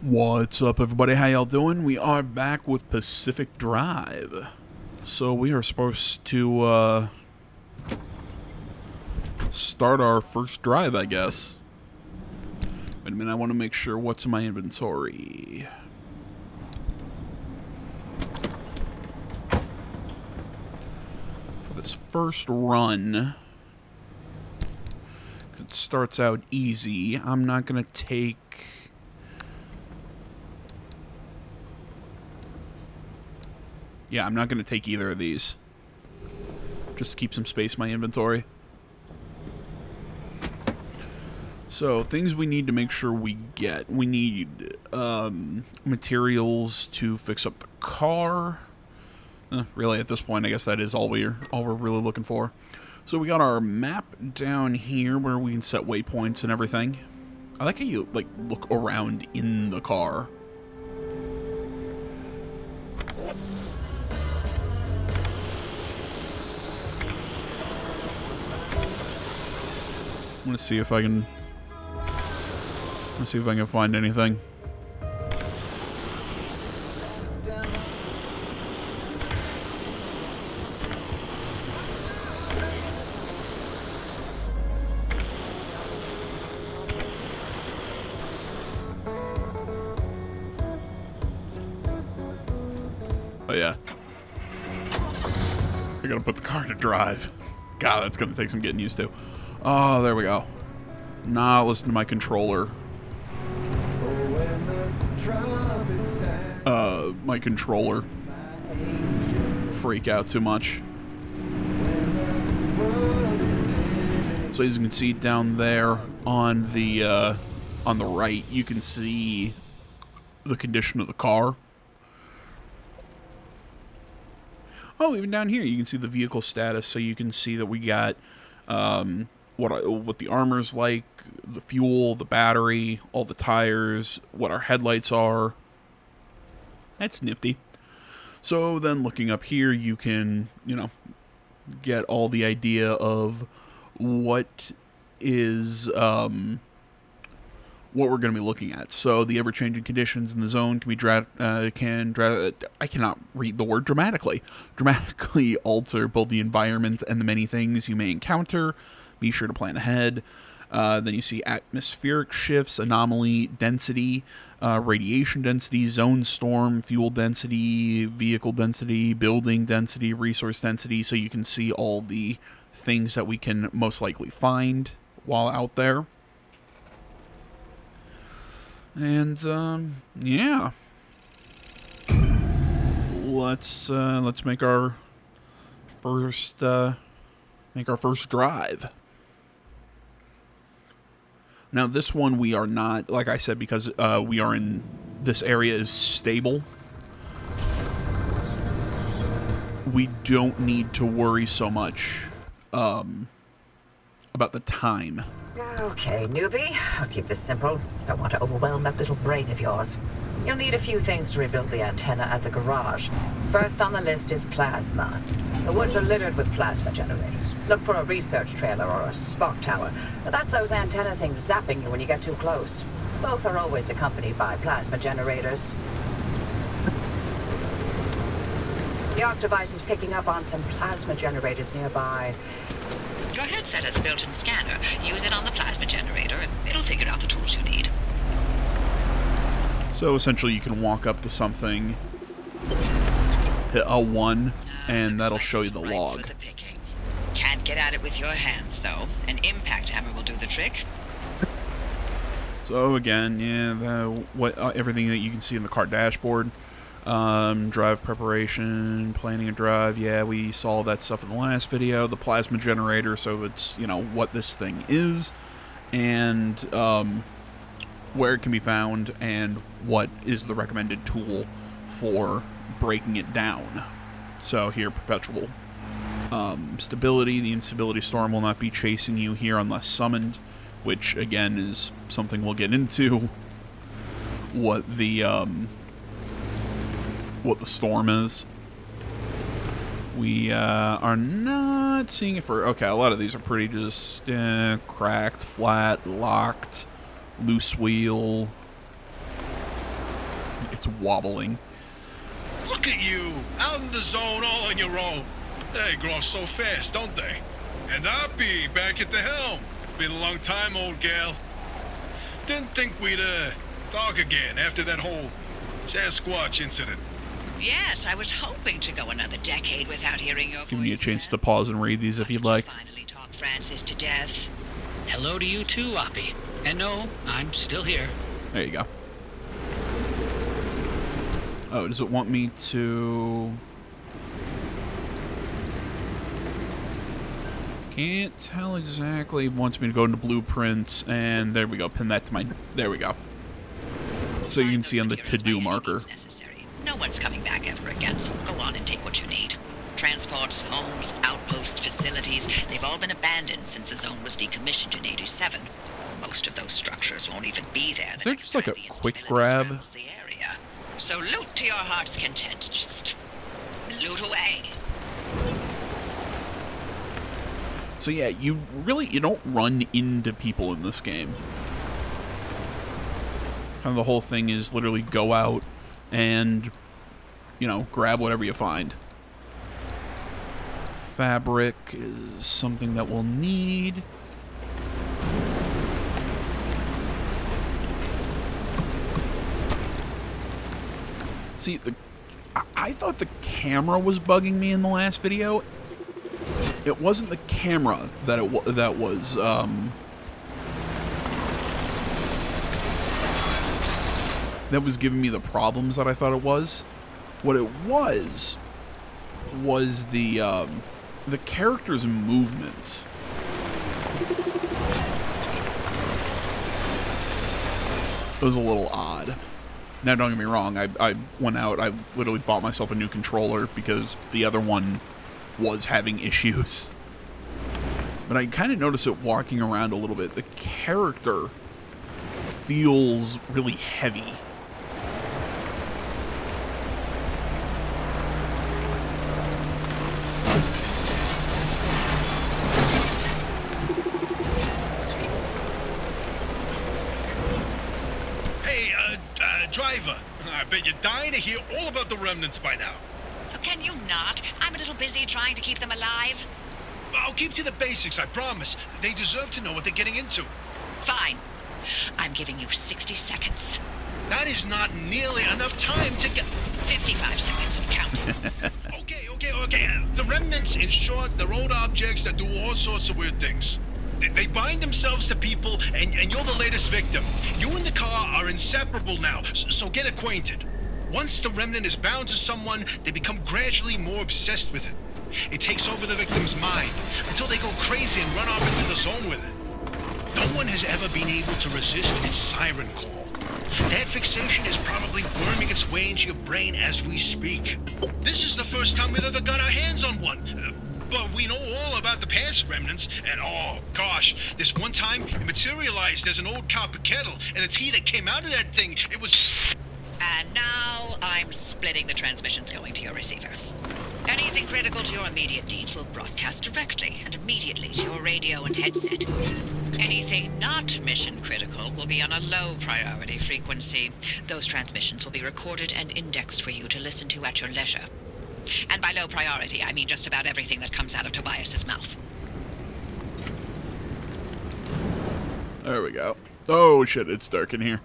What's up, everybody? How y'all doing? We are back with Pacific Drive. So we are supposed to start our first drive, I guess. Wait a minute, I want to make sure what's in my inventory. For this first run, 'cause it starts out easy, I'm not going to take... Yeah, I'm not going to take either of these. Just to keep some space in my inventory. So, things we need to make sure we get. We need materials to fix up the car. Really, at this point, I guess that is all we're really looking for. So we got our map down here where we can set waypoints and everything. I like how you look around in the car. I'm gonna see if I can. Let's see if I can find anything. Oh yeah. I gotta put the car to drive. God, that's gonna take some getting used to. Oh, there we go. Nah, listen to my controller. My controller. Freak out too much. So as you can see down there on the right, you can see the condition of the car. Oh, even down here, you can see the vehicle status, so you can see that we got what the armor's like, the fuel, the battery, all the tires, what our headlights are. That's nifty. So then looking up here, you can, get all the idea of what is, what we're going to be looking at. So the ever-changing conditions in the zone can be I cannot read the word dramatically alter both the environment and the many things you may encounter. Be sure to plan ahead. Then you see atmospheric shifts, anomaly, density, radiation density, zone storm, fuel density, vehicle density, building density, resource density. So you can see all the things that we can most likely find while out there. And yeah, let's make our first drive. Now this one we are not, like I said, because we are in, this area is stable. We don't need to worry so much about the time. Okay, newbie, I'll keep this simple. Don't want to overwhelm that little brain of yours. You'll need a few things to rebuild the antenna at the garage. First on the list is plasma. The woods are littered with plasma generators. Look for a research trailer or a spark tower. That's those antenna things zapping you when you get too close. Both are always accompanied by plasma generators. The ARC device is picking up on some plasma generators nearby. Your headset has a built-in scanner. Use it on the plasma generator, and it'll figure out the tools you need. So essentially you can walk up to something, hit L1, and that'll show you the log. Can't get at it with your hands, though. An impact hammer will do the trick. So again, yeah, everything that you can see in the car dashboard. Drive preparation, planning a drive, yeah, we saw that stuff in the last video. The plasma generator, so it's, what this thing is, and where it can be found, and what is the recommended tool for breaking it down. So here, perpetual stability. The instability storm will not be chasing you here unless summoned, which again is something we'll get into. What the storm is. We are not seeing it for... Okay, a lot of these are pretty just cracked, flat, locked, loose wheel. it's wobbling. Look at you, out in the zone all on your own. They grow up so fast, don't they? And I'll be back at the helm. Been a long time, old gal. Didn't think we'd, talk again after that whole Sasquatch incident. Yes, I was hoping to go another decade without hearing your voice. Giving you a chance to again. pause and read these if Did you'd you like. finally talk Francis to death? Hello to you too, Oppie. And no, I'm still here. There you go. Oh, does it want me to... Can't tell exactly. It wants me to go into blueprints, and there we go. Pin that to my... There we go. So you can see on the to-do marker. No one's coming back ever again, so go on and take what you need. Transports, homes, outposts, facilities, they've all been abandoned since the zone was decommissioned in 87. Most of those structures won't even be there. Is there just like a quick grab? The area. So loot to your heart's content. Just loot away. So yeah, you don't run into people in this game. Kind of the whole thing is literally go out and, grab whatever you find. Fabric is something that we'll need. See, I thought the camera was bugging me in the last video. It wasn't the camera that was giving me the problems that I thought it was. What it was the character's movements. It was a little odd. Now, don't get me wrong, I went out, I literally bought myself a new controller because the other one was having issues. But I kind of noticed it walking around a little bit. The character feels really heavy. Hey, driver, I bet you're dying to hear all about the remnants by now. Can you not? I'm a little busy trying to keep them alive. I'll keep to the basics, I promise. They deserve to know what they're getting into. Fine. I'm giving you 60 seconds. That is not nearly enough time to get... 55 seconds and count. Okay. The remnants, in short, they're old objects that do all sorts of weird things. They bind themselves to people, and you're the latest victim. You and the car are inseparable now, so get acquainted. Once the remnant is bound to someone, they become gradually more obsessed with it. It takes over the victim's mind until they go crazy and run off into the zone with it. No one has ever been able to resist its siren call. That fixation is probably worming its way into your brain as we speak. This is the first time we've ever got our hands on one. But we know all about the past remnants, and oh gosh, this one time it materialized as an old copper kettle, and the tea that came out of that thing, it was... And now I'm splitting the transmissions going to your receiver. Anything critical to your immediate needs will broadcast directly and immediately to your radio and headset. Anything not mission critical will be on a low priority frequency. Those transmissions will be recorded and indexed for you to listen to at your leisure. And by low priority, I mean just about everything that comes out of Tobias's mouth. There we go. Oh shit, it's dark in here.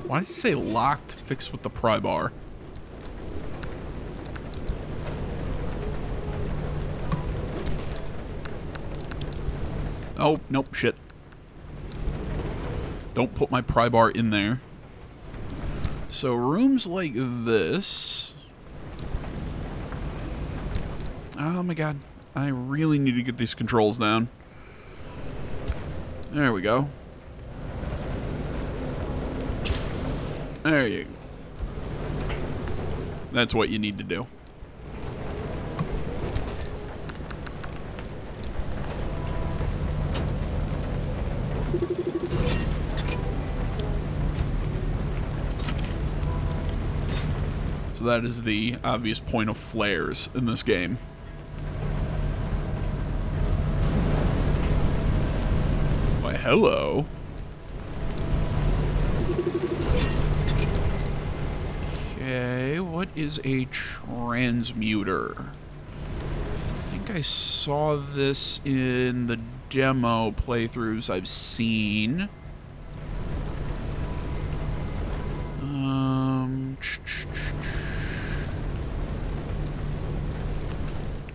Why does it say locked, fixed with the pry bar? Oh, nope, shit. Don't put my pry bar in there. So rooms like this... Oh my god. I really need to get these controls down. There we go. There you go. That's what you need to do. So So that is the obvious point of flares in this game. Why, hello. Okay, what is a transmuter? I think I saw this in the demo playthroughs I've seen.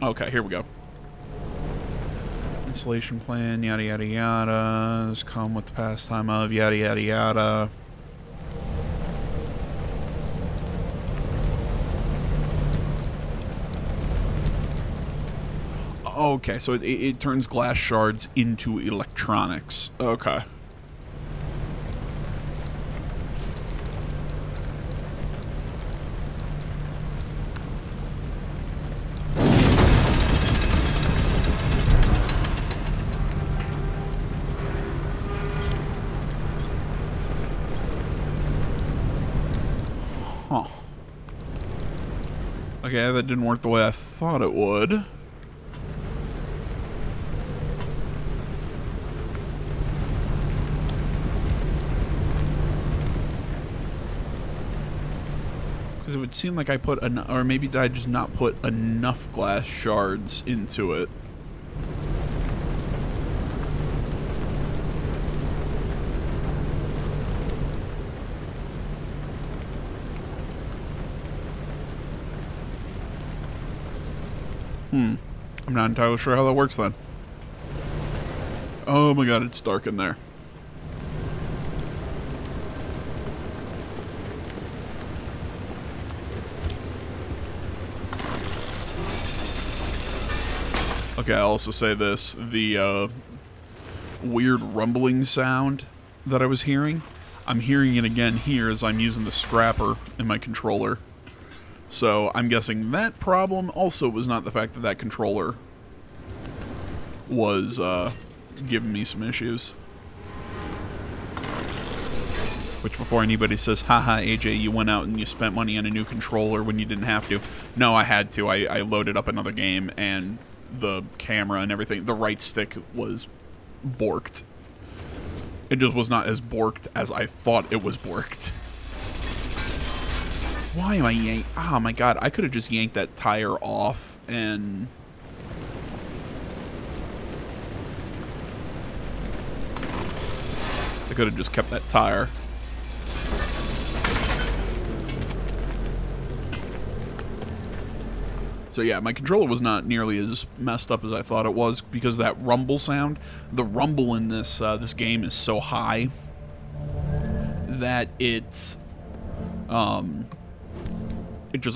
Okay, here we go. Installation plan, yada yada yada. Come with the pastime of yada yada yada. Okay, so it turns glass shards into electronics. Okay. Huh. Okay, that didn't work the way I thought it would. Because it would seem like I put or maybe did I just not put enough glass shards into it? I'm not entirely sure how that works then. Oh my god, it's dark in there. Okay, I'll also say this. The weird rumbling sound that I was hearing, I'm hearing it again here as I'm using the scrapper in my controller. So I'm guessing that problem also was not the fact that that controller was giving me some issues. Which, before anybody says, haha, AJ, you went out and you spent money on a new controller when you didn't have to. No, I had to. I loaded up another game, and the camera and everything, the right stick was borked. It just was not as borked as I thought it was borked. Why am I yank? Oh my god, I could have just yanked that tire off and... I could have just kept that tire. So yeah, my controller was not nearly as messed up as I thought it was because of that rumble sound. The rumble in this this game is so high that it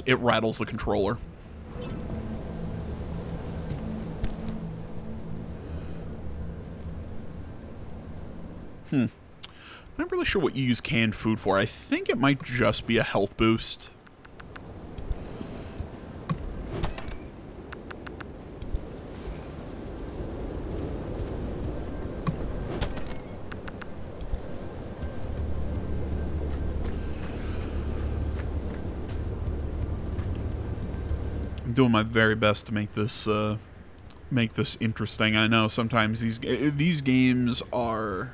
rattles the controller. I'm not really sure what you use canned food for. I think it might just be a health boost. I'm doing my very best to make this interesting. I know sometimes these games are...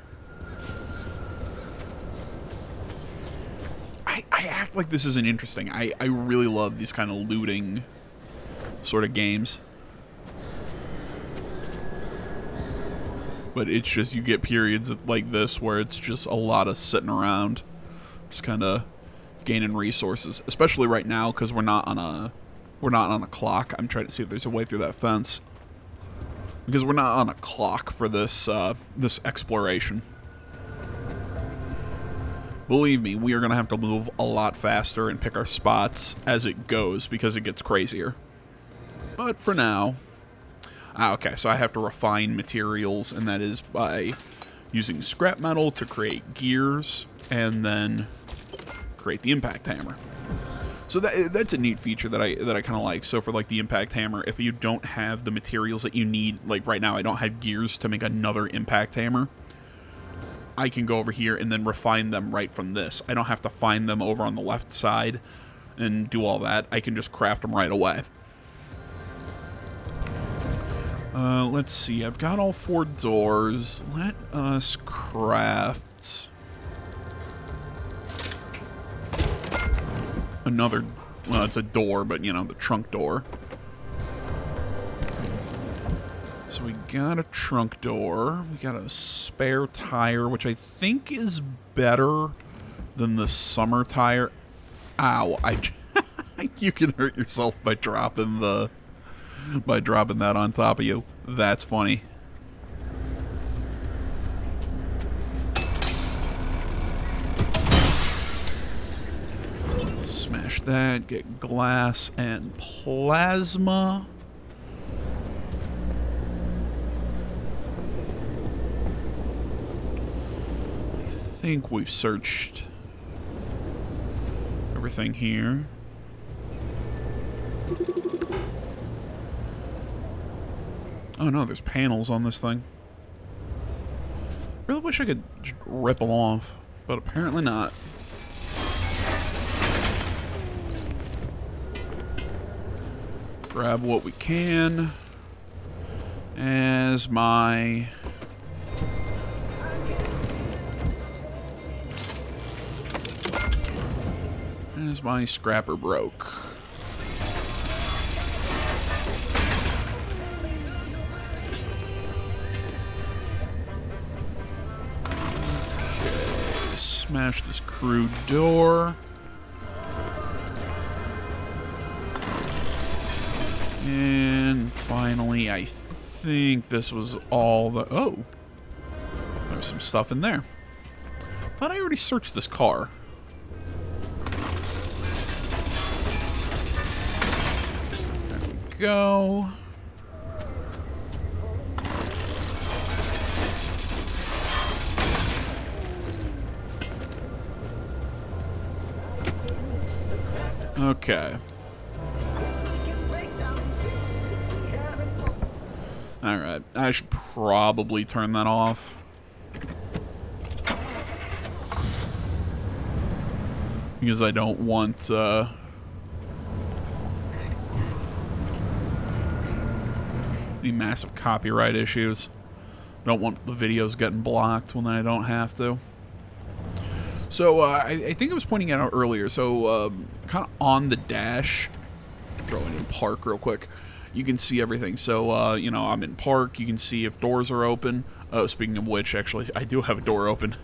I act like this isn't interesting. I really love these kind of looting sort of games. But it's just, you get periods like this where it's just a lot of sitting around. Just kind of gaining resources. Especially right now, because we're not on a clock. I'm trying to see if there's a way through that fence. Because we're not on a clock for this this exploration. Believe me, we are going to have to move a lot faster and pick our spots as it goes because it gets crazier. But for now... okay, so I have to refine materials, and that is by using scrap metal to create gears and then create the impact hammer. So that's a neat feature that I kind of like. So for like the impact hammer, if you don't have the materials that you need, like right now I don't have gears to make another impact hammer, I can go over here and then refine them right from this. I don't have to find them over on the left side and do all that, I can just craft them right away. Let's see. I've got all 4 doors. Let us craft another. Well, it's a door, but you know, the trunk door. So we got a trunk door. We got a spare tire, which I think is better than the summer tire. Ow! You can hurt yourself by dropping that on top of you. That's funny. Smash that. Get glass and plasma. I think we've searched everything here. Oh no, there's panels on this thing. Really wish I could just rip them off, but apparently not. Grab what we can as my scrapper broke. Okay, smash this crew door. And finally, I think this was all the... Oh! There's some stuff in there. Thought I already searched this car. There we go. Okay. Alright, I should probably turn that off. Because I don't want, any massive copyright issues. I don't want the videos getting blocked when I don't have to. So, I think I was pointing it out earlier. So, kind of on the dash, throw it in park real quick. You can see everything. So, you know, I'm in park. You can see if doors are open. Oh, speaking of which, actually, I do have a door open.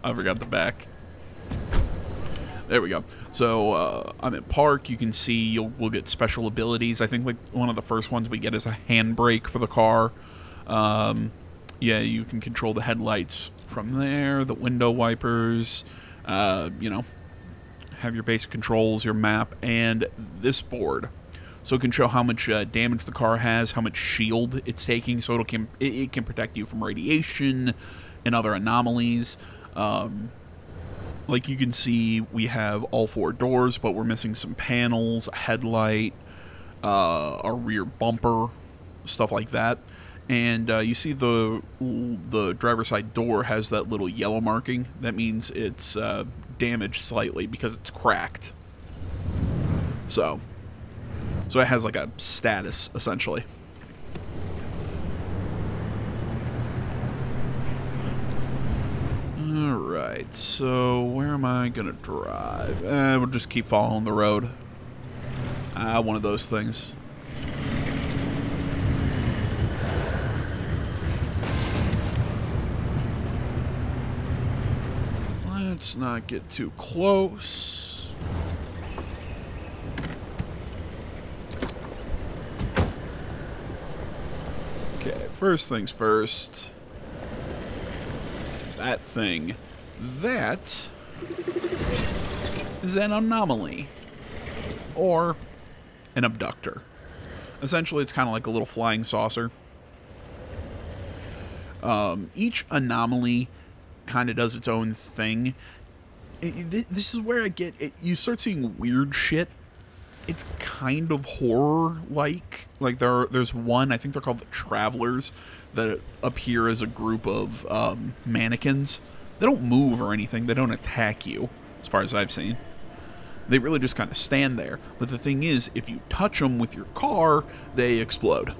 I forgot the back. There we go. So, I'm in park. You can see we'll get special abilities. I think like one of the first ones we get is a handbrake for the car. Yeah, you can control the headlights from there, the window wipers, you know, have your basic controls, your map, and this board. So it can show how much damage the car has, how much shield it's taking, so it can protect you from radiation and other anomalies. Like you can see, we have all 4 doors, but we're missing some panels, a headlight, a rear bumper, stuff like that. And you see the driver's side door has that little yellow marking. That means it's damaged slightly because it's cracked. So it has like a status, essentially. Alright, so where am I going to drive? We'll just keep following the road. One of those things. Let's not get too close. Okay, first things first. That thing. That is an anomaly. Or an abductor. Essentially, it's kind of like a little flying saucer. Each anomaly kind of does its own thing. This is where I get it. You start seeing weird shit. It's kind of horror-like. Like there's one, I think they're called the Travelers, that appear as a group of mannequins They don't move or anything. They don't attack you, as far as I've seen. They really just kind of stand there. But the thing is, if you touch them with your car, they explode.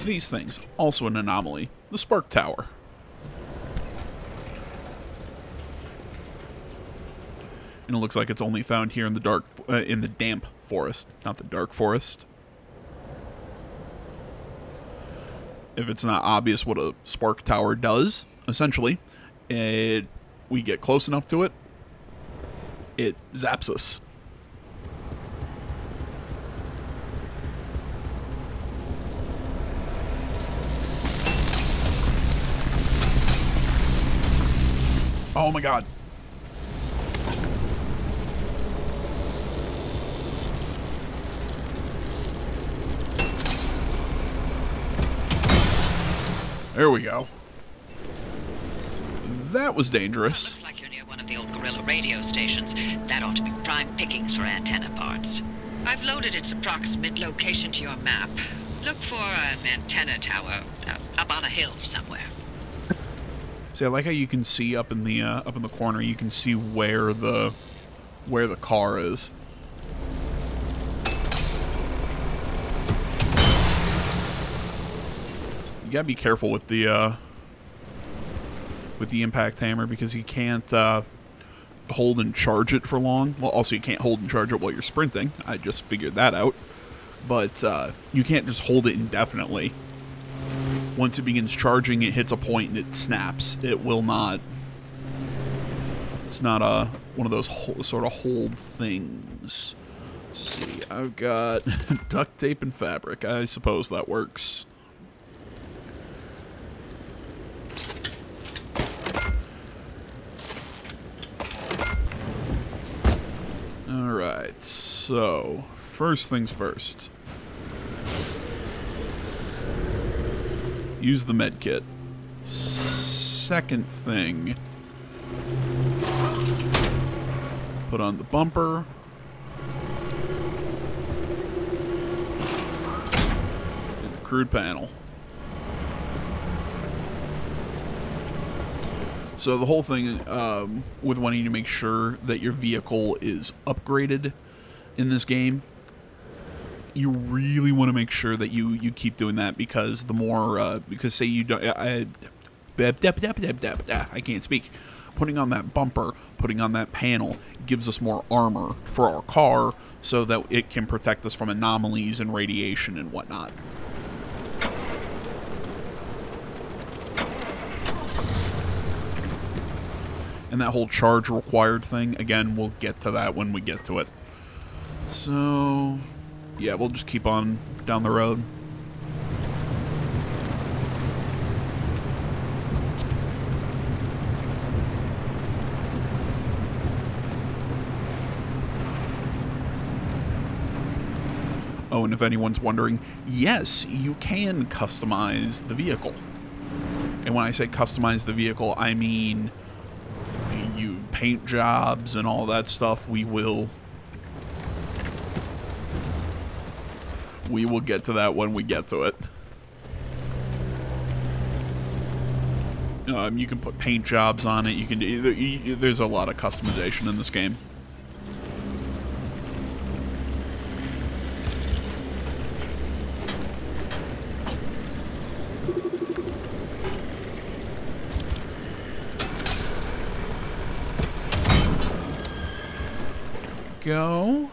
These things, also an anomaly. The Spark Tower. And it looks like it's only found here in the damp forest, not the dark forest. If it's not obvious what a Spark Tower does, essentially, we get close enough to it, it zaps us. Oh my god. There we go. That was dangerous. Looks like you're near one of the old guerrilla radio stations. That ought to be prime pickings for antenna parts. I've loaded its approximate location to your map. Look for an antenna tower up on a hill somewhere. See, I like how you can see up in the corner. You can see where the car is. You gotta be careful with the impact hammer because you can't hold and charge it for long. Well, also you can't hold and charge it while you're sprinting. I just figured that out. But you can't just hold it indefinitely. Once it begins charging, it hits a point and it snaps. It will not. It's not one of those sort of hold things. Let's see, I've got duct tape and fabric. I suppose that works. Alright, so first things first. Use the med kit. Second thing. Put on the bumper. And the crude panel. So the whole thing with wanting to make sure that your vehicle is upgraded in this game, you really want to make sure that you keep doing that because the more because say you don't I can't speak. Putting on that bumper, putting on that panel gives us more armor for our car so that it can protect us from anomalies and radiation and whatnot. And that whole charge required thing, again, we'll get to that when we get to it. So, yeah, we'll just keep on down the road. Oh, and if anyone's wondering, yes, you can customize the vehicle. And when I say customize the vehicle, I mean you paint jobs and all that stuff. We will get to that when we get to it. You can put paint jobs on it. You can do. There's a lot of customization in this game. Go.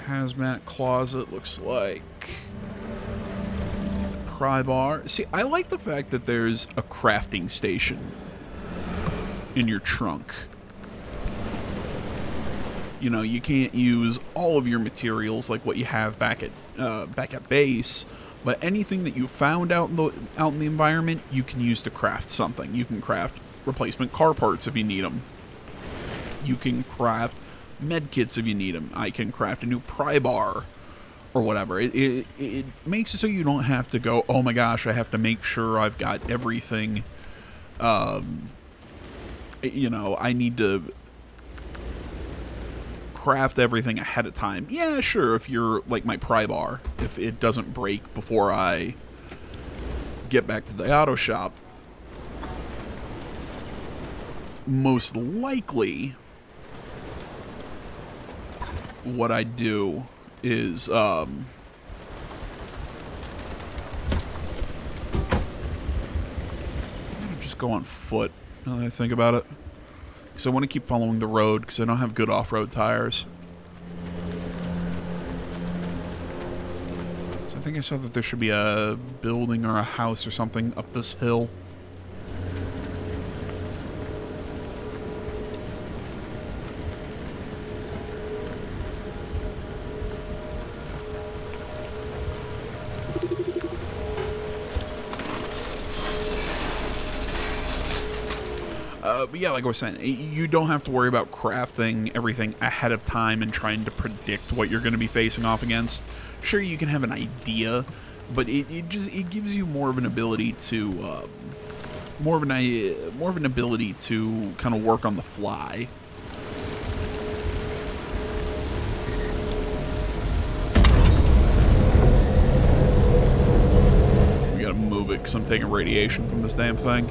Hazmat closet looks like pry bar. See, I like the fact that there's a crafting station in your trunk. You know, you can't use all of your materials like what you have back at base, but anything that you found out in the environment, you can use to craft something. You can craft replacement car parts if you need them. You can craft med kits if you need them. I can craft a new pry bar or whatever. It makes it so you don't have to go, oh my gosh, I have to make sure I've got everything. You know, I need to craft everything ahead of time. Yeah, sure, if you're like my pry bar, if it doesn't break before I get back to the auto shop, most likely what I do is just go on foot now that I think about it. Because I want to keep following the road, because I don't have good off-road tires. So I think I saw that there should be a building or a house or something up this hill. But yeah, like I was saying, you don't have to worry about crafting everything ahead of time and trying to predict what you're going to be facing off against. Sure, you can have an idea, but it gives you more of an ability to more of an ability to kind of work on the fly. We gotta move it because I'm taking radiation from this damn thing.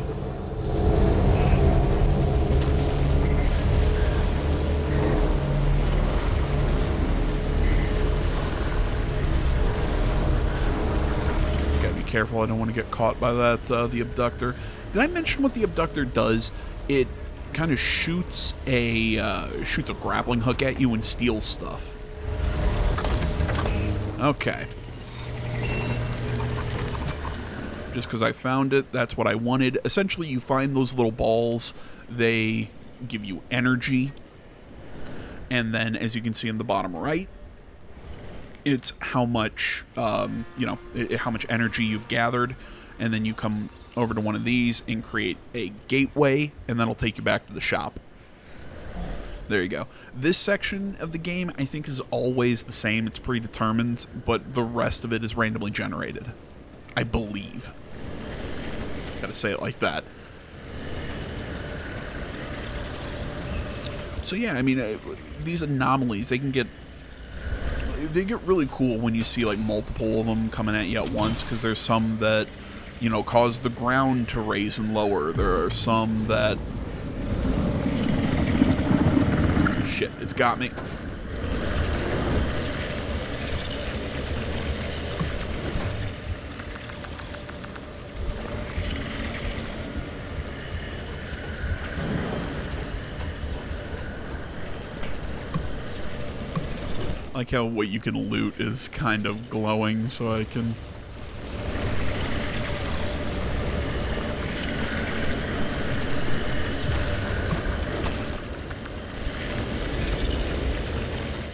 Careful, I don't want to get caught by that, the abductor. Did I mention what the abductor does? It kind of shoots a grappling hook at you and steals stuff. Okay. Just because I found it, that's what I wanted. Essentially, you find those little balls, they give you energy. And then, as you can see in the bottom right, it's how much, how much energy you've gathered, and then you come over to one of these and create a gateway, and that'll take you back to the shop. There you go. This section of the game, I think, is always the same. It's predetermined, but the rest of it is randomly generated. I believe. Gotta say it like that. So yeah, I mean, these anomalies, they get really cool when you see like multiple of them coming at you at once, because there's some that, you know, cause the ground to raise and lower. There are some that... Shit, it's got me. I like how what you can loot is kind of glowing, so I can...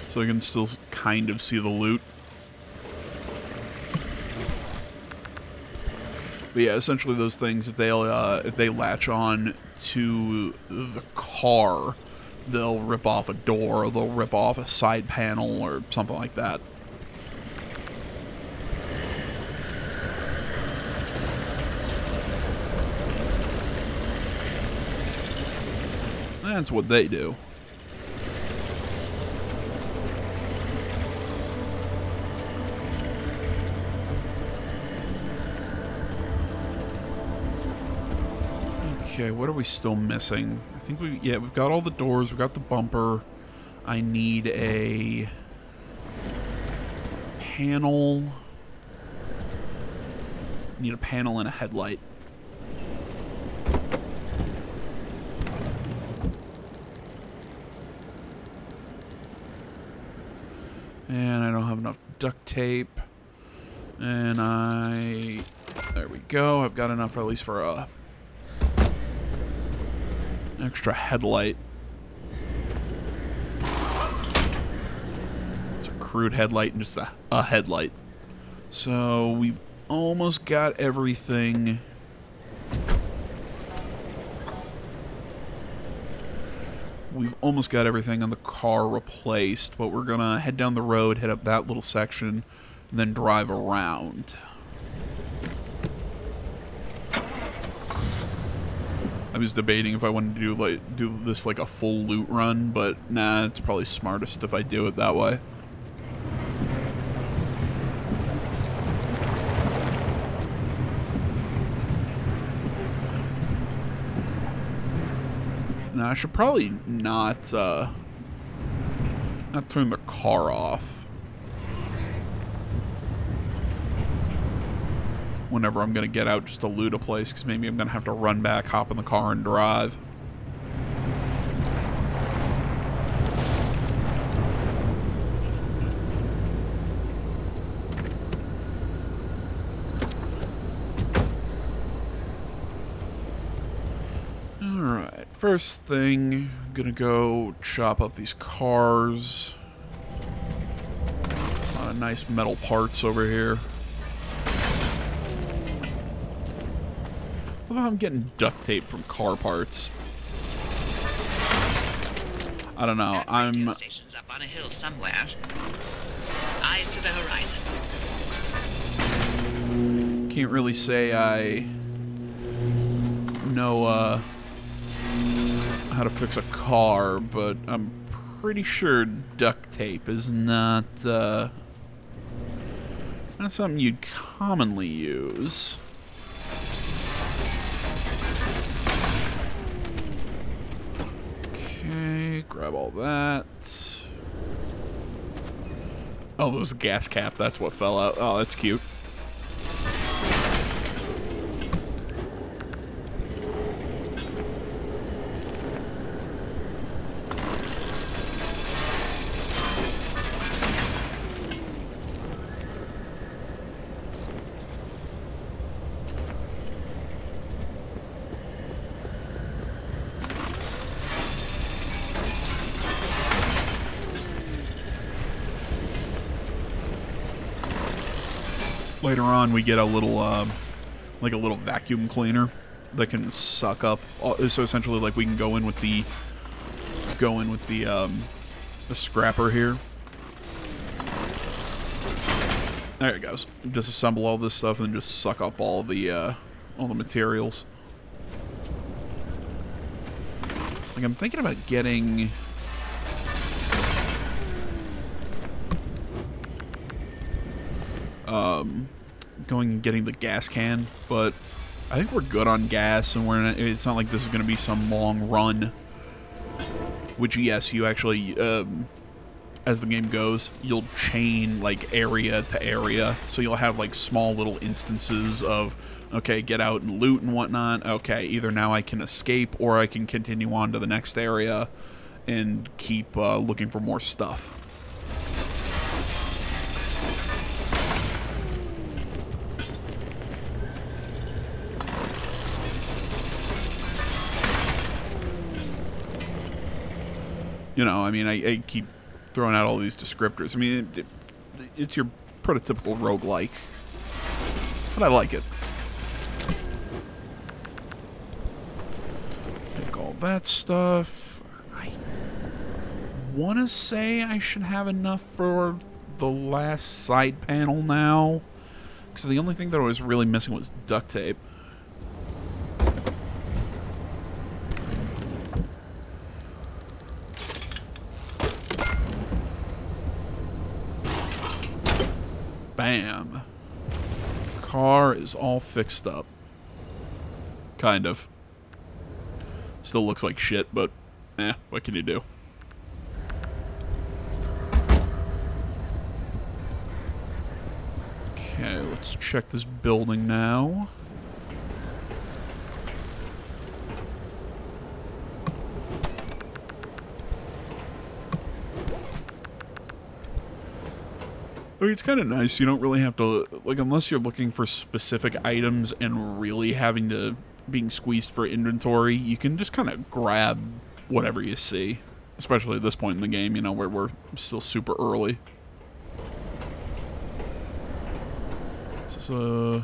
So I can still kind of see the loot. But yeah, essentially those things, if they latch on to the car, they'll rip off a door, or they'll rip off a side panel, or something like that. That's what they do. Okay, what are we still missing? I think we've got all the doors, we've got the bumper. I need a panel. Need a panel and a headlight. And I don't have enough duct tape. And I There we go. I've got enough at least for a extra headlight. It's a crude headlight and just a headlight. So we've almost got everything. We've almost got everything on the car replaced, but we're gonna head down the road, head up that little section, and then drive around. I was debating if I wanted to do this like a full loot run, but nah, it's probably smartest if I do it that way. Now I should probably not turn the car off whenever I'm gonna get out just to loot a place, because maybe I'm gonna have to run back, hop in the car, and drive. Alright, first thing, I'm gonna go chop up these cars. A lot of nice metal parts over here. I love how I'm getting duct tape from car parts. I don't know, That radio station's up on a hill somewhere. Eyes to the horizon. Can't really say I know how to fix a car, but I'm pretty sure duct tape is not something you'd commonly use. Okay, grab all that. Oh, there was a gas cap. That's what fell out. Oh, that's cute. Later on, we get a little, like a little vacuum cleaner that can suck up. So essentially, like we can go in with the scrapper here. There it goes. Disassemble all this stuff and just suck up all the materials. Like I'm thinking about getting. Going and getting the gas can, but I think we're good on gas, and it's not like this is going to be some long run. Which, yes, you actually, as the game goes, you'll chain, like, area to area, so you'll have, like, small little instances of, okay, get out and loot and whatnot. Okay, either now I can escape, or I can continue on to the next area and keep looking for more stuff. You know, I mean, I keep throwing out all these descriptors. I mean, it's your prototypical roguelike, but I like it. Take all that stuff. I want to say I should have enough for the last side panel now, because the only thing that I was really missing was duct tape. Bam. Car is all fixed up. Kind of. Still looks like shit, but what can you do? Okay, let's check this building now. Like, it's kind of nice. You don't really have to, like, unless you're looking for specific items and really having to, being squeezed for inventory, you can just kind of grab whatever you see. Especially at this point in the game, you know, where we're still super early. This is,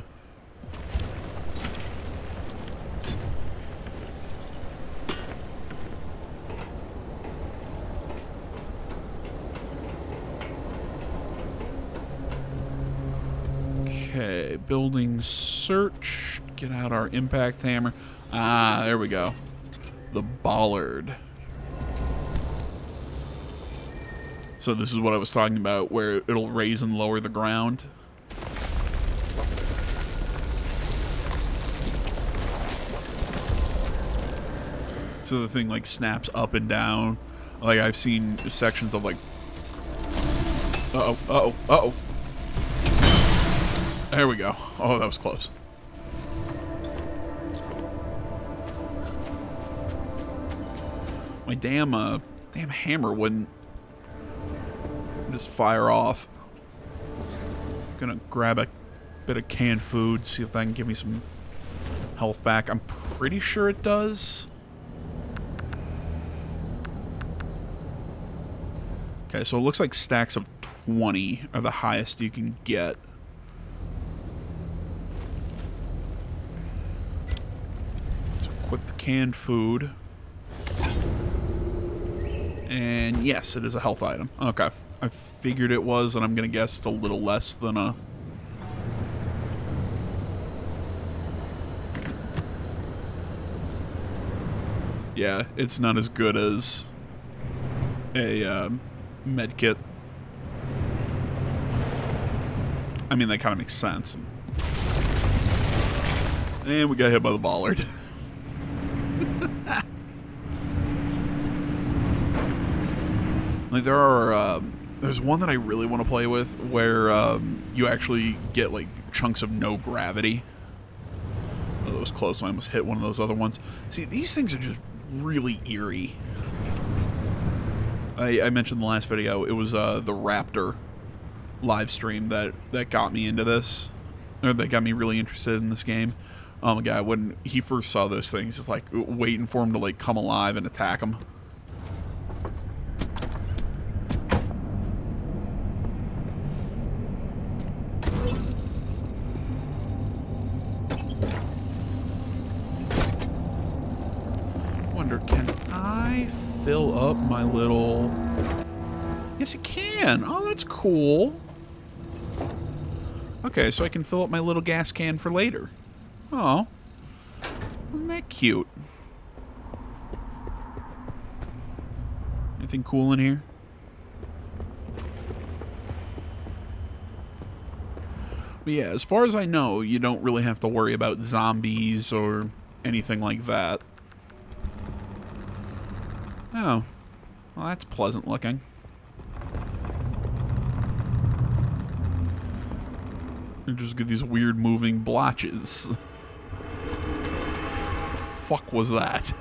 Okay, building search. Get out our impact hammer. Ah, there we go. The bollard. So this is what I was talking about, where it'll raise and lower the ground. So the thing, like, snaps up and down. Like, I've seen sections of, like... Uh-oh, uh-oh, uh-oh. There we go. Oh, that was close. My damn hammer wouldn't just fire off. Gonna grab a bit of canned food, see if that can give me some health back. I'm pretty sure it does. Okay, so it looks like stacks of 20 are the highest you can get. So equip the canned food. And yes, it is a health item. Okay. I figured it was, and I'm going to guess it's a little less than a... Yeah, it's not as good as a med kit. I mean, that kind of makes sense. And we got hit by the bollard. Like, there are, there's one that I really want to play with where you actually get, like, chunks of no gravity. Oh, that was close. I almost hit one of those other ones. See, these things are just really eerie. I mentioned in the last video, it was the Raptor live stream that got me into this, or that got me really interested in this game. Oh my god, when he first saw those things, it's like waiting for him to, like, come alive and attack him. Wonder, can I fill up my little... Yes, it can. Oh, that's cool. Okay, so I can fill up my little gas can for later. Oh. Isn't that cute? Anything cool in here? But yeah, as far as I know, you don't really have to worry about zombies or anything like that. Oh. Well, that's pleasant looking. And just get these weird moving blotches. The fuck was that?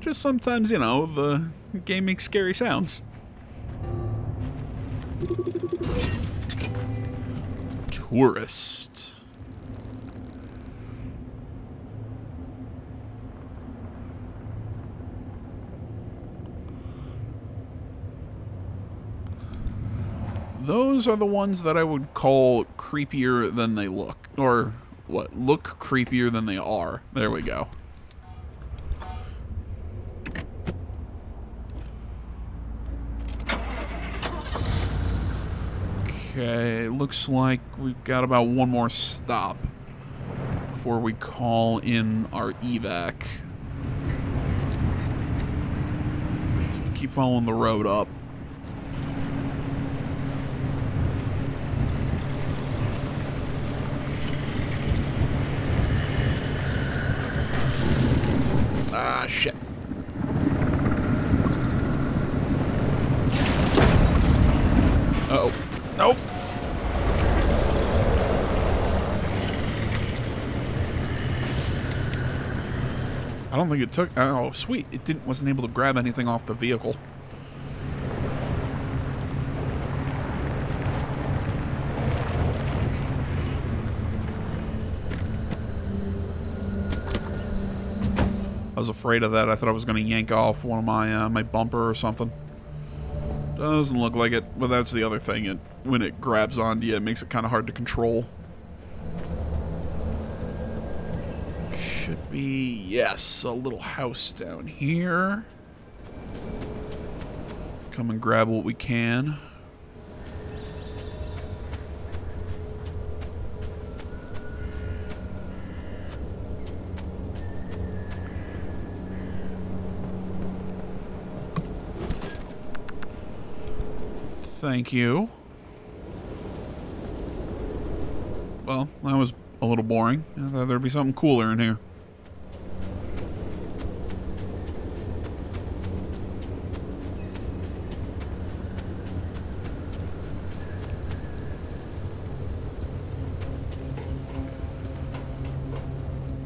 Just sometimes, you know, the game makes scary sounds. Tourist. Those are the ones that I would call creepier than they look. Or, what? Look creepier than they are. There we go. Okay, looks like we've got about one more stop before we call in our evac. Keep following the road up. Ah, shit. Uh-oh. Nope. I don't think it took... Oh, sweet. It wasn't able to grab anything off the vehicle. I was afraid of that. I thought I was going to yank off one of my my bumper or something. Doesn't look like it, but that's the other thing. When it grabs onto you, it makes it kind of hard to control. Should be, yes, a little house down here. Come and grab what we can. Thank you. Well, that was a little boring. I thought there'd be something cooler in here.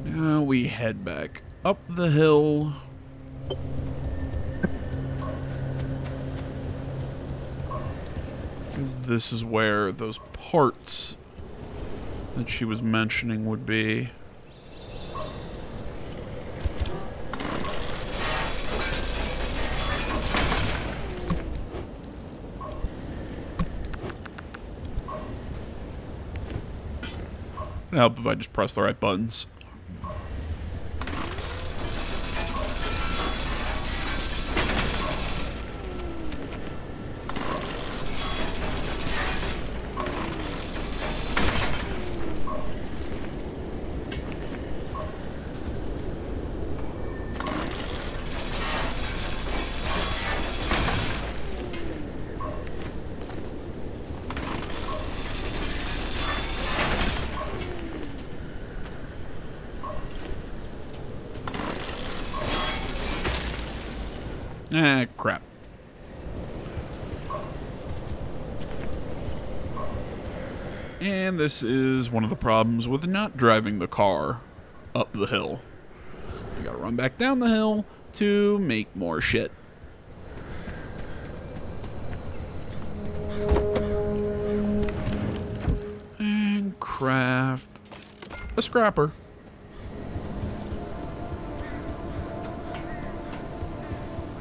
Now we head back up the hill. Because this is where those parts that she was mentioning would be. It'd help if I just press the right buttons. Crap. And this is one of the problems with not driving the car up the hill. You gotta run back down the hill to make more shit. And craft a scrapper.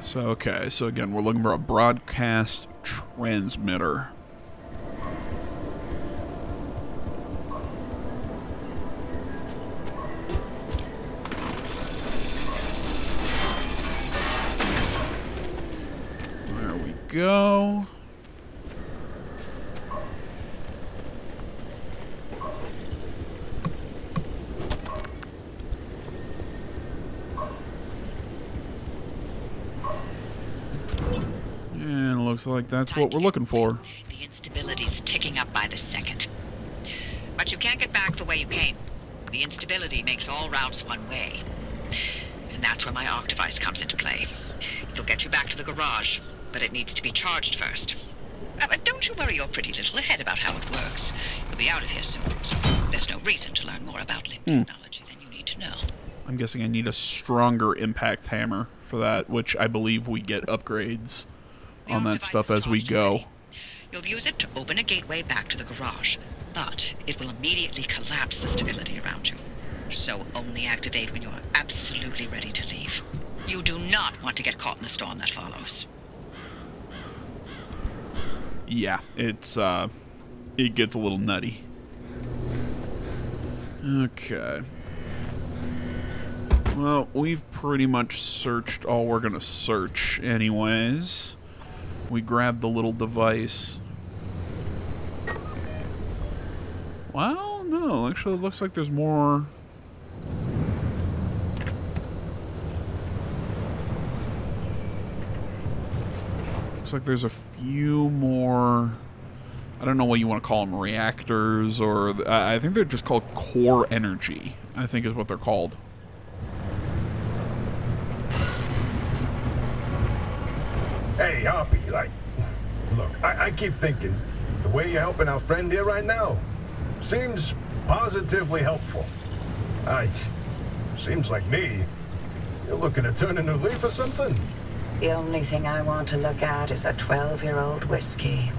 So, okay, so again, we're looking for a broadcast transmitter. There we go. Looks like that's what we're looking for. The instability's ticking up by the second. But you can't get back the way you came. The instability makes all routes one way. And that's where my arc device comes into play. It'll get you back to the garage, but it needs to be charged first. But don't you worry your pretty little head about how it works. You'll be out of here soon, so there's no reason to learn more about limb technology than you need to know. I'm guessing I need a stronger impact hammer for that, which I believe we get upgrades on that stuff as we go. You'll use it to open a gateway back to the garage, but it will immediately collapse the stability around you. So only activate when you're absolutely ready to leave. You do not want to get caught in the storm that follows. Yeah, it gets a little nutty. Okay. Well, we've pretty much searched all we're gonna search anyways. We grabbed the little device. Well, no, actually it looks like there's more. Looks like there's a few more, I don't know what you want to call them, reactors, or I think they're just called core energy, I think is what they're called. Hey, Hoppy, look, I keep thinking the way you're helping our friend here right now seems positively helpful. Seems like me. You looking to turn a new leaf or something? The only thing I want to look at is a 12-year-old whiskey.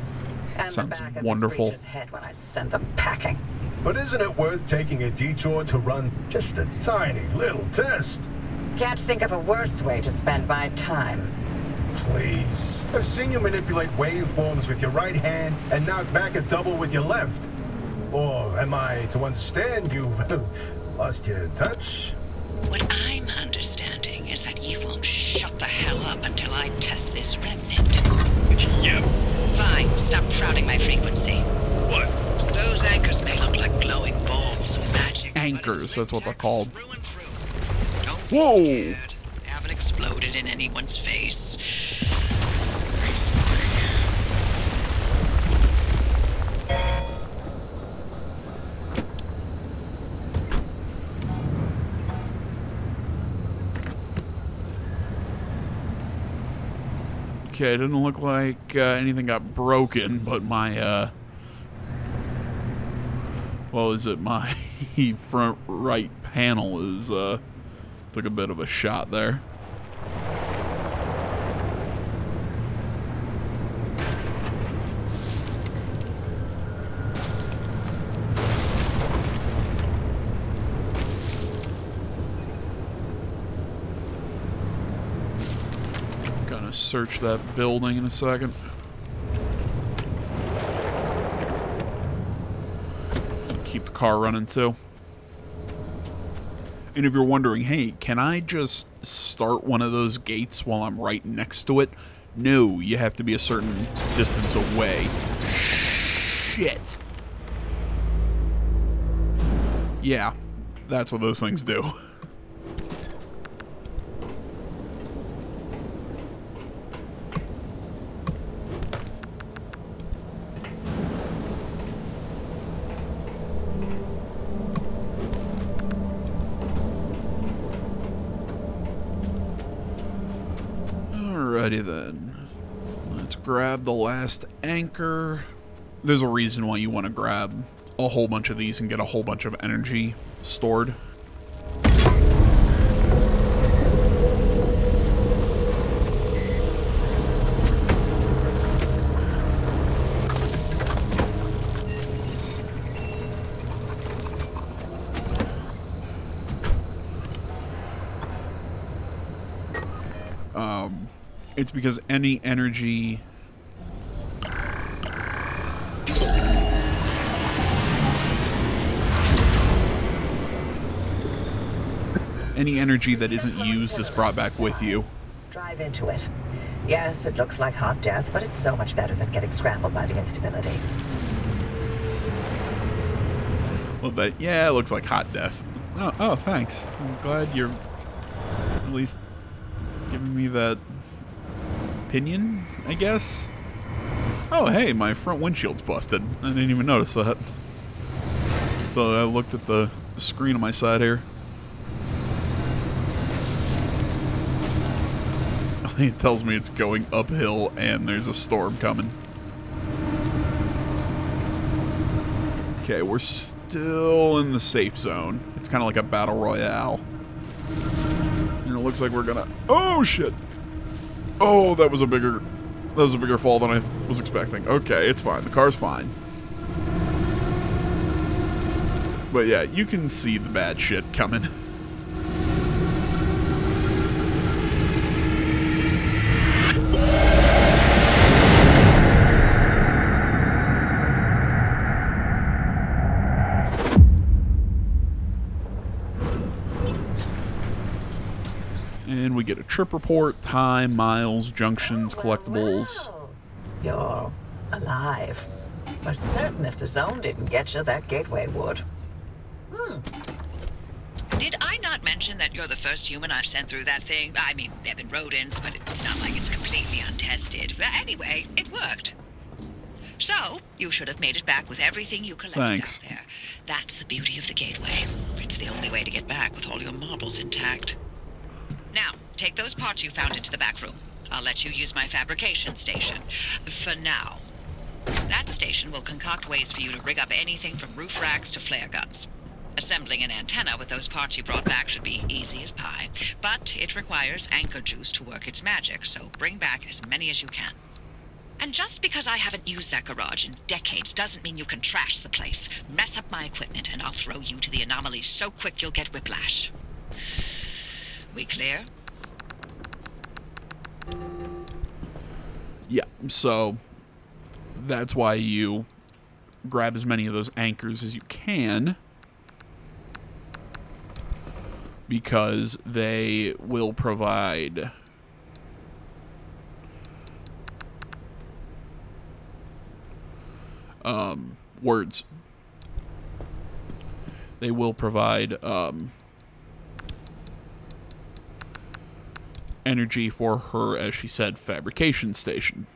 And Sounds the back of wonderful. this creature's head when I send them packing. But isn't it worth taking a detour to run just a tiny little test? Can't think of a worse way to spend my time. Please. I've seen you manipulate waveforms with your right hand and knock back a double with your left. Or am I to understand you've lost your touch? What I'm understanding is that you won't shut the hell up until I test this remnant. Yep. Fine, stop crowding my frequency. What? Those anchors may look like glowing balls of magic. Anchors, that's what they're called. Through and through. Don't be Whoa. scared. Haven't exploded in anyone's face. Recently. Okay, it didn't look like anything got broken, but my, well, is it my front right panel is, took a bit of a shot there. Gonna search that building in a second. Keep the car running too. And if you're wondering, hey, can I just start one of those gates while I'm right next to it? No, you have to be a certain distance away. Shit. Yeah, that's what those things do. Alrighty then. Let's grab the last anchor. There's a reason why you want to grab a whole bunch of these and get a whole bunch of energy stored. It's because any energy that isn't used is brought back with you. Drive into it. Yes, it looks like hot death, but it's so much better than getting scrambled by the instability. Well, but yeah, it looks like hot death. Oh, thanks. I'm glad you're at least giving me that opinion, I guess. Oh, hey, my front windshield's busted. I didn't even notice that. So I looked at the screen on my side here. It tells me it's going uphill and there's a storm coming. Okay, we're still in the safe zone. It's kind of like a battle royale. And it looks like we're gonna... Oh, shit! Oh, that was a bigger fall than I was expecting. Okay, it's fine. The car's fine. But yeah, you can see the bad shit coming. And we get a trip report, time, miles, junctions, collectibles. Well, you're alive. For certain if the zone didn't get you, that gateway would. Did I not mention that you're the first human I've sent through that thing? I mean, there have been rodents, but it's not like it's completely untested. But anyway, it worked. So, you should have made it back with everything you collected Thanks. out there. That's the beauty of the gateway. It's the only way to get back with all your marbles intact. Now, take those parts you found into the back room. I'll let you use my fabrication station. For now. That station will concoct ways for you to rig up anything from roof racks to flare guns. Assembling an antenna with those parts you brought back should be easy as pie, but it requires anchor juice to work its magic, so bring back as many as you can. And just because I haven't used that garage in decades doesn't mean you can trash the place. Mess up my equipment, and I'll throw you to the anomalies so quick you'll get whiplash. We clear? Yeah, so that's why you grab as many of those anchors as you can, because they will provide words. They will provide energy for her, as she said, fabrication station.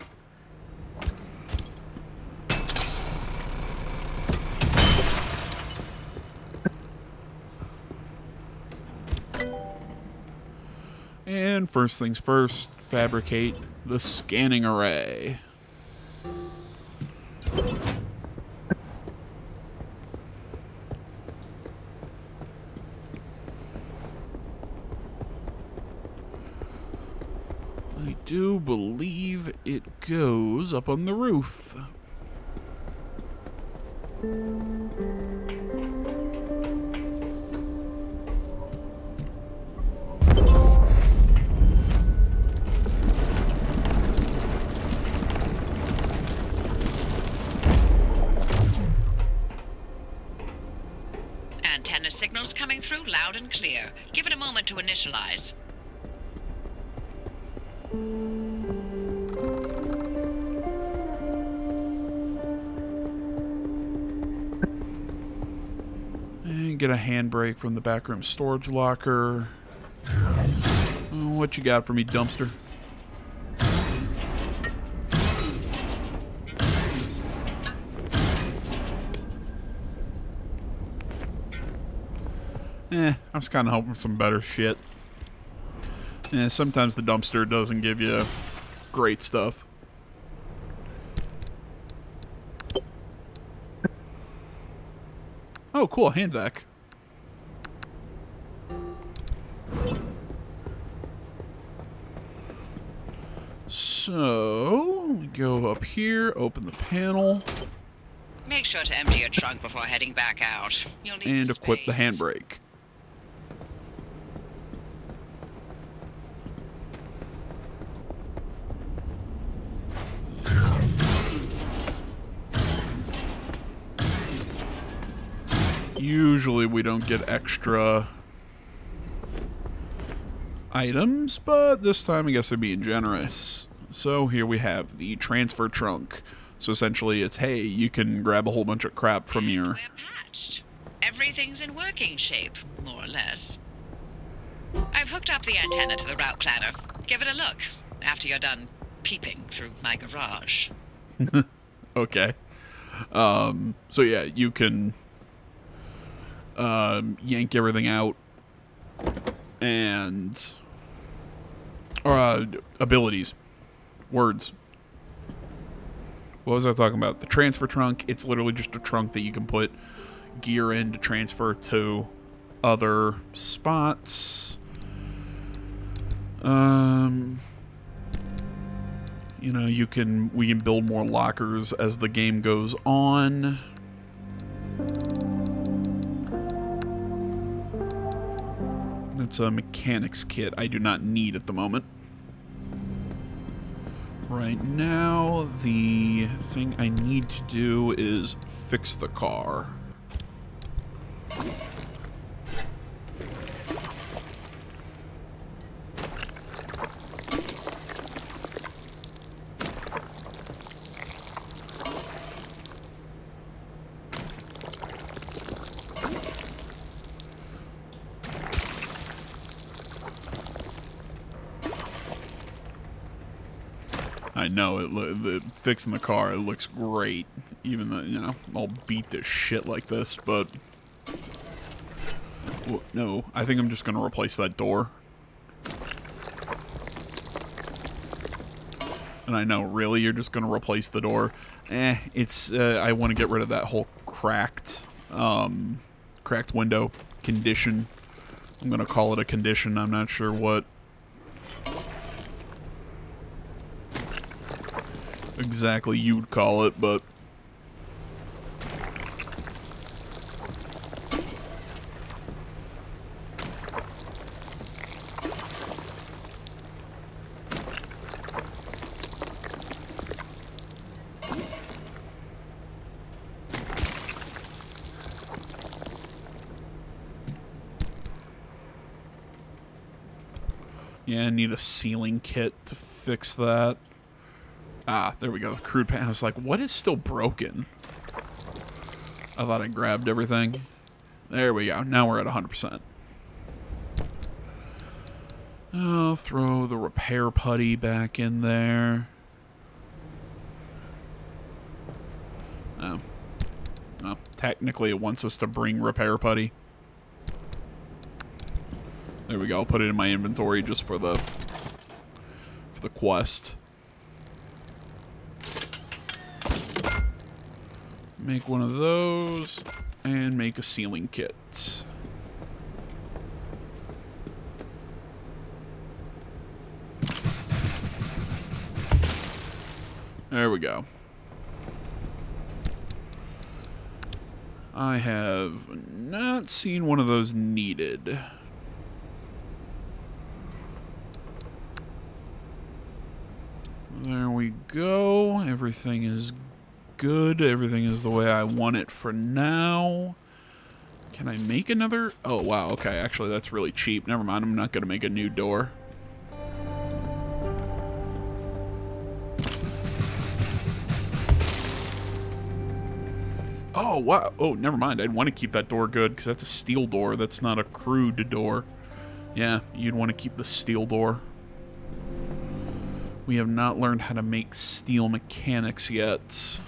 And first things first, fabricate the scanning array. I do believe it goes up on the roof. Antenna signals coming through loud and clear. Give it a moment to initialize. And get a handbrake from the backroom storage locker. What you got for me, dumpster? I was kind of hoping for some better shit. Sometimes the dumpster doesn't give you great stuff. Oh, cool, hand vac. So, we go up here, open the panel, Make sure to empty your trunk before heading back out. You'll need and the equip the space. handbrake. Usually we don't get extra items, but this time I guess they're being generous. So here we have the transfer trunk. So essentially it's, hey, you can grab a whole bunch of crap from your... We're patched. Everything's in working shape, more or less. I've hooked up the antenna to the route planner. Give it a look after you're done peeping through my garage. Okay. So yeah, you can yank everything out and abilities, words. What was I talking about? The transfer trunk. It's literally just a trunk that you can put gear in to transfer to other spots. You know, we can build more lockers as the game goes on. That's a mechanics kit I do not need at the moment. Right now, the thing I need to do is fix the car. I know fixing the car, it looks great, even though, you know, I'll beat this shit like this, but no, I think I'm just gonna replace that door. And I know, really, you're just gonna replace the door? It's I want to get rid of that whole cracked cracked window condition. I'm going to call it a condition. I'm not sure what exactly you'd call it, but... yeah, I need a sealing kit to fix that. Ah, there we go. The crude pan. I was like, what is still broken? I thought I grabbed everything. There we go. Now we're at 100%. I'll throw the repair putty back in there. Oh. Oh, technically it wants us to bring repair putty. There we go. I'll put it in my inventory just for the quest. Make one of those and make a sealing kit. There we go. I have not seen one of those needed. There we go. Everything is good. Everything is the way I want it for now. Can I make another? Oh, wow. Okay, actually, that's really cheap. Never mind. I'm not going to make a new door. Oh, wow. Oh, never mind. I'd want to keep that door good because that's a steel door. That's not a crude door. Yeah, you'd want to keep the steel door. We have not learned how to make steel mechanics yet.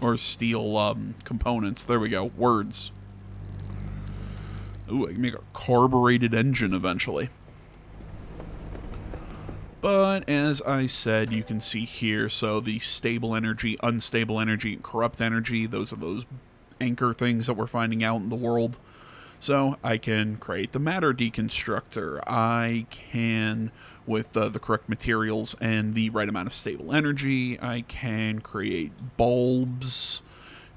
Or steel components. There we go. Words. Ooh, I can make a carbureted engine eventually. But as I said, you can see here, so the stable energy, unstable energy, corrupt energy, those are those anchor things that we're finding out in the world. So I can create the matter deconstructor. I can, with the correct materials and the right amount of stable energy, I can create bulbs,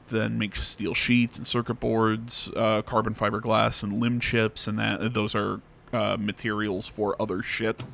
then make steel sheets and circuit boards, carbon fiberglass and limb chips, and those are materials for other shit.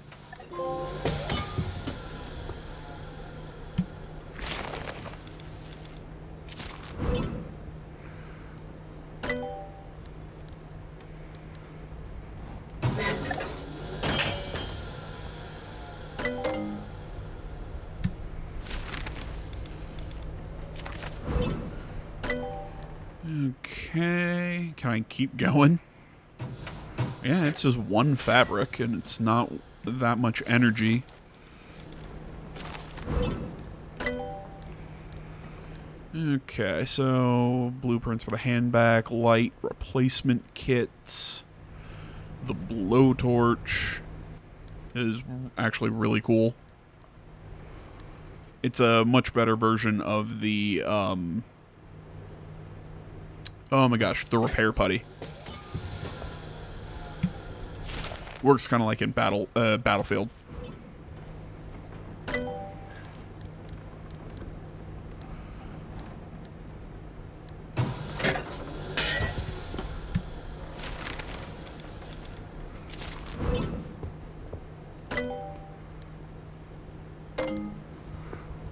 Okay, can I keep going? Yeah, it's just one fabric, and it's not that much energy. Okay, so blueprints for the handbag, light replacement kits. The blowtorch is actually really cool. It's a much better version of the, oh my gosh, the repair putty. Works kind of like in Battlefield.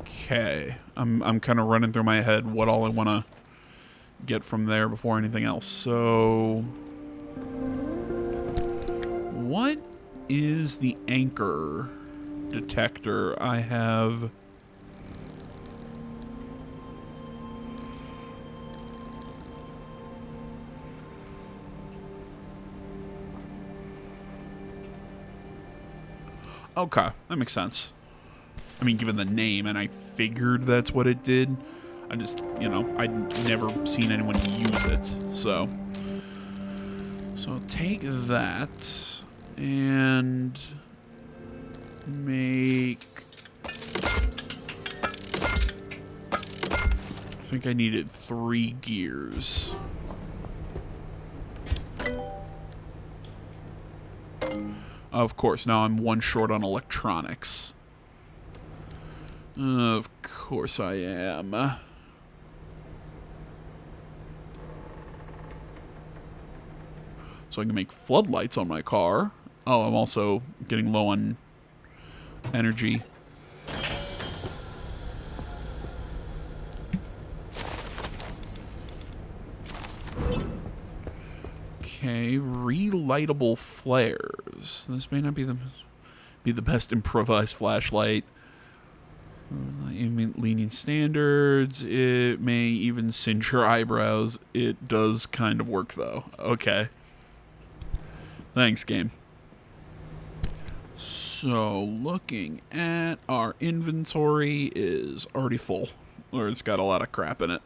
Okay, I'm kind of running through my head what all I want to get from there before anything else. So, what is the anchor detector I have? Okay, that makes sense. I mean, given the name, and I figured that's what it did. I just, you know, I'd never seen anyone use it, so. So I'll take that and make. I think I needed 3 gears. Of course, now I'm one short on electronics. Of course I am. So I can make floodlights on my car. Oh, I'm also getting low on energy. Okay, relightable flares. This may not be the best improvised flashlight. Lenient standards. It may even singe your eyebrows. It does kind of work though. Okay. Thanks, game. So, looking at our inventory is already full, or it's got a lot of crap in it.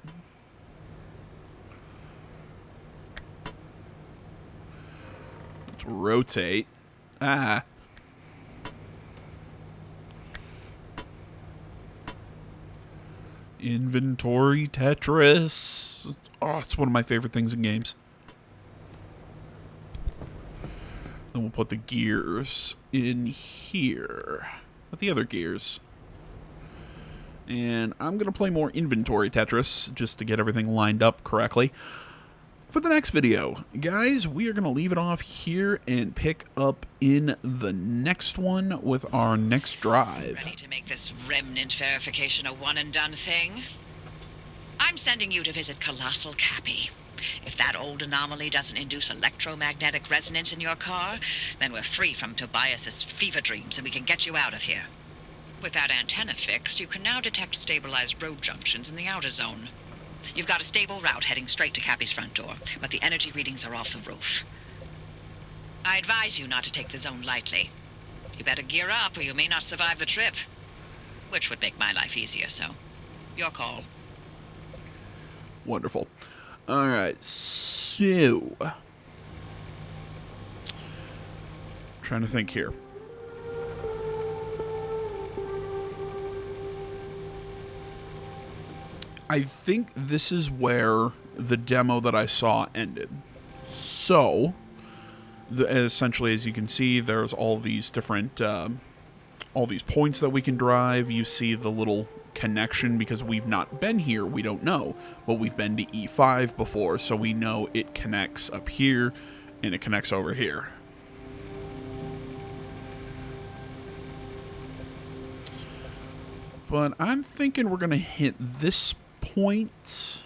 Let's rotate. Ah. Inventory Tetris. Oh, it's one of my favorite things in games. Then we'll put the gears in here. With the other gears. And I'm going to play more inventory Tetris just to get everything lined up correctly. For the next video, guys, we are going to leave it off here and pick up in the next one with our next drive. Ready to make this remnant verification a one-and-done thing? I'm sending you to visit Colossal Cappy. If that old anomaly doesn't induce electromagnetic resonance in your car, then we're free from Tobias's fever dreams and we can get you out of here. With that antenna fixed, you can now detect stabilized road junctions in the outer zone. You've got a stable route heading straight to Cappy's front door, but the energy readings are off the roof. I advise you not to take the zone lightly. You better gear up or you may not survive the trip. Which would make my life easier, so your call. Wonderful. Alright, so... trying to think here. I think this is where the demo that I saw ended. So, essentially, as you can see, there's all these different, all these points that we can drive. You see the little connection because we've not been here. We don't know, but we've been to E5 before, so we know it connects up here and it connects over here. But I'm thinking we're gonna hit this point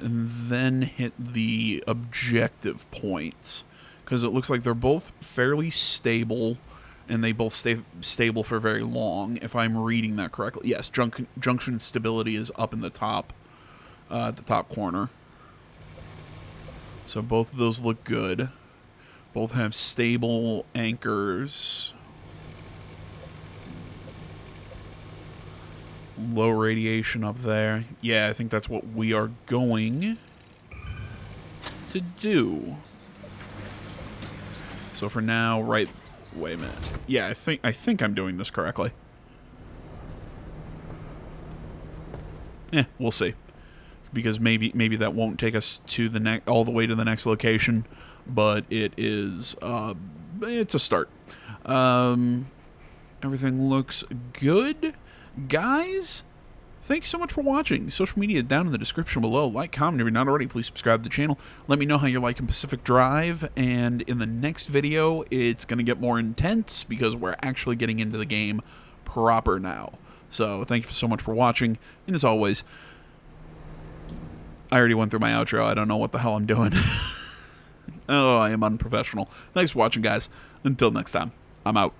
and then hit the objective point because it looks like they're both fairly stable and they both stay stable for very long, if I'm reading that correctly. Yes, junction stability is up in the top, at the top corner. So both of those look good. Both have stable anchors. Low radiation up there. Yeah, I think that's what we are going to do. So for now, right... Wait a minute. Yeah, I think I'm doing this correctly. We'll see. Because maybe that won't take us to all the way to the next location, but it is it's a start. Everything looks good. Guys, thank you so much for watching. Social media down in the description below. Like, comment if you're not already. Please subscribe to the channel. Let me know how you're liking Pacific Drive. And in the next video, it's going to get more intense because we're actually getting into the game proper now. So thank you so much for watching. And as always, I already went through my outro. I don't know what the hell I'm doing. Oh, I am unprofessional. Thanks for watching, guys. Until next time, I'm out.